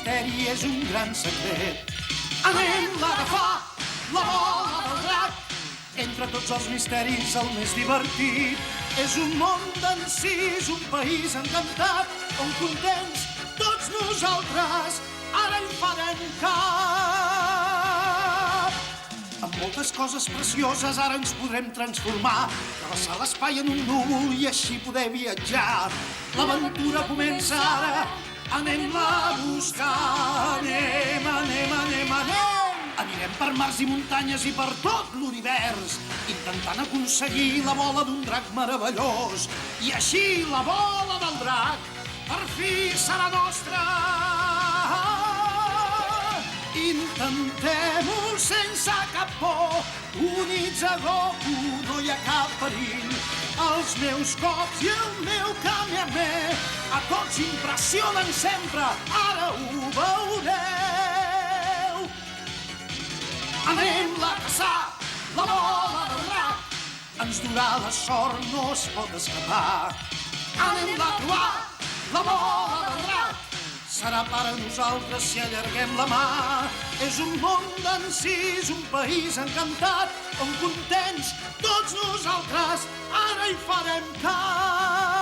misteri és un gran secret. Anem-la a agafar, la bola del drac. Entre tots els misteris el més divertit és un món d'encís, un país encantat, on contents tots nosaltres ara hi farem cap. Amb moltes coses precioses ara ens podrem transformar, travessar l'espai en un núvol i així poder viatjar. L'aventura comença ara, anem-la a buscar, anem. Anirem per mars i muntanyes i per tot l'univers, intentant aconseguir la bola d'un drac meravellós. I així la bola del drac per fi serà nostra. Intentem-ho sense cap por, units a Goku no hi ha cap perill. Els meus cops i el meu Kamehameha a tots impressionen sempre, ara ho veureu. Anem-la a caçar, la bola del drac, ens durà la sort, no es pot escapar. Anem-la a trobar, la bola del drac, serà per a nosaltres si allarguem la mà. És un món d'encís, un país encantat, on contents tots nosaltres ara hi farem cap.